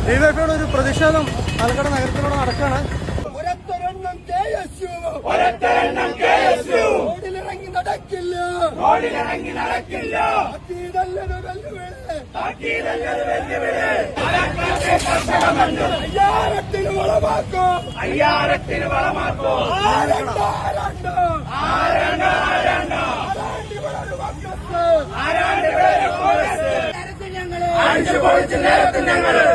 ഡിവൈഎഫ്ഐയുടെ ഒരു പ്രതിഷേധം പാലക്കാട് നഗരത്തിലൂടെ നടക്കുകയാണ്. റോഡിലിറങ്ങി നടക്കില്ല. അയ്യായിരത്തിന് വളമാക്കോ. ഞങ്ങള്